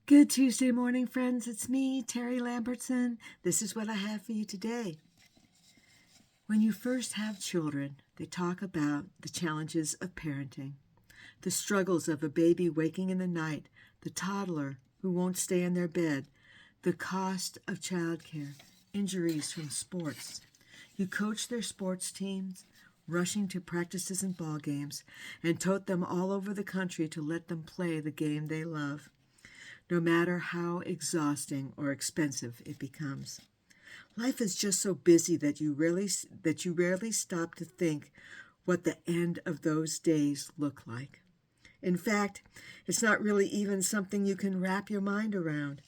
Good Tuesday morning, friends. It's me, Terry Lambertson. This is what I have for you today. When you first have children, they talk about the challenges of parenting, the struggles of a baby waking in the night, the toddler who won't stay in their bed, the cost of childcare, injuries from sports. You coach their sports teams, rushing to practices and ball games, and tote them all over the country to let them play the game they love, no matter how exhausting or expensive it becomes. Life is just so busy that you rarely stop to think what the end of those days look like. In fact, it's not really even something you can wrap your mind around.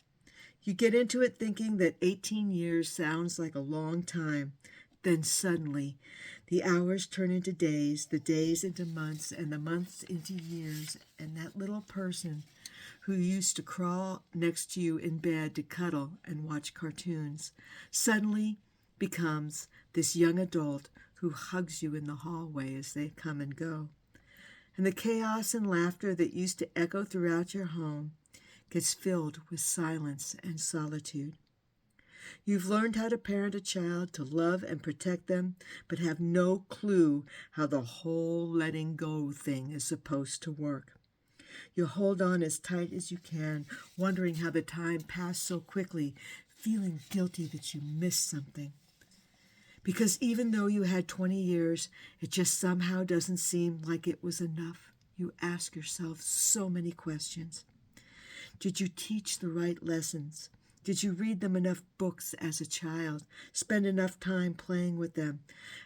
You get into it thinking that 18 years sounds like a long time. Then suddenly, the hours turn into days, the days into months, and the months into years, and that little person who used to crawl next to you in bed to cuddle and watch cartoons suddenly becomes this young adult who hugs you in the hallway as they come and go. And the chaos and laughter that used to echo throughout your home gets filled with silence and solitude. You've learned how to parent a child, to love and protect them, but have no clue how the whole letting go thing is supposed to work. You hold on as tight as you can, wondering how the time passed so quickly, feeling guilty that you missed something. Because even though you had 20 years, it just somehow doesn't seem like it was enough. You ask yourself so many questions. Did you teach the right lessons? Did you read them enough books as a child? Spend enough time playing with them?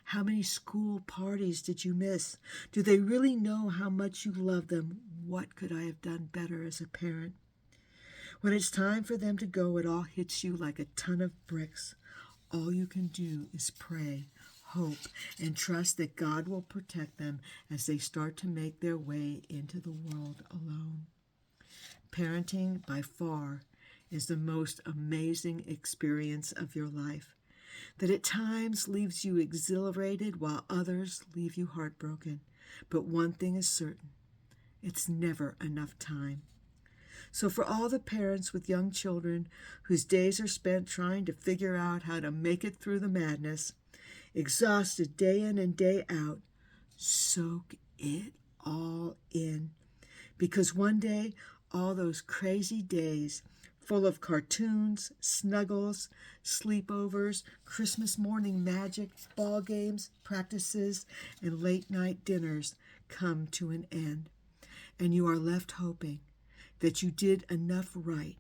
How many school parties did you miss? Do they really know how much you love them? What could I have done better as a parent? When it's time for them to go, it all hits you like a ton of bricks. All you can do is pray, hope, and trust that God will protect them as they start to make their way into the world alone. Parenting, by far, is the most amazing experience of your life, that at times leaves you exhilarated while others leave you heartbroken. But one thing is certain, it's never enough time. So for all the parents with young children whose days are spent trying to figure out how to make it through the madness, exhausted day in and day out, soak it all in. Because one day, all those crazy days full of cartoons, snuggles, sleepovers, Christmas morning magic, ball games, practices, and late night dinners come to an end. And you are left hoping that you did enough right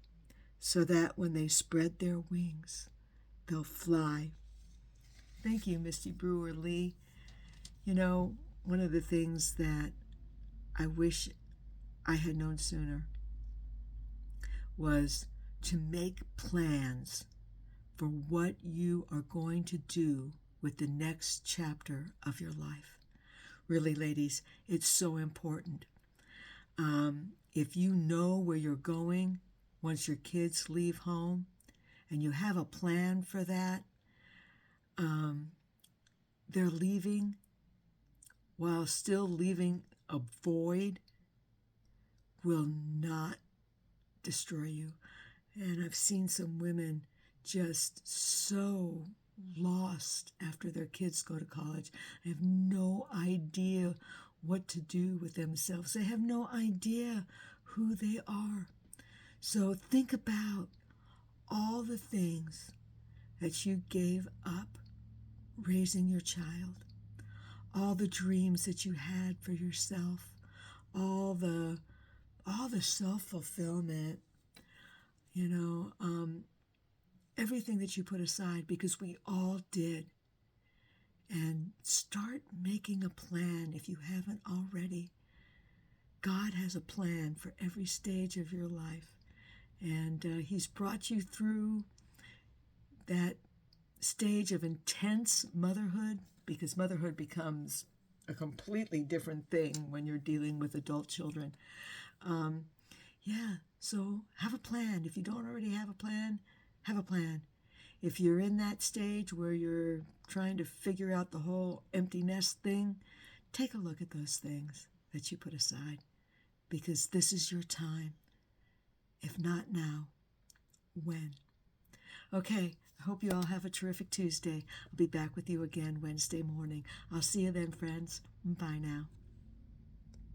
so that when they spread their wings, they'll fly. Thank you, Misty Brewer Lee. You know, one of the things that I wish I had known sooner was to make plans for what you are going to do with the next chapter of your life. Really, ladies, it's so important. If you know where you're going once your kids leave home and you have a plan for that, they're leaving while still leaving a void will not destroy you. And I've seen some women just so lost after their kids go to college. They have no idea what to do with themselves. They have no idea who they are. So think about all the things that you gave up raising your child, all the dreams that you had for yourself, all the self-fulfillment, everything that you put aside, because we all did. And start making a plan if you haven't already. God has a plan for every stage of your life. And He's brought you through that stage of intense motherhood, because motherhood becomes a completely different thing when you're dealing with adult children. So have a plan. If you don't already have a plan, have a plan. If you're in that stage where you're trying to figure out the whole empty nest thing, take a look at those things that you put aside, because this is your time. If not now, when? Okay, I hope you all have a terrific Tuesday. I'll be back with you again Wednesday morning. I'll see you then, friends. Bye now.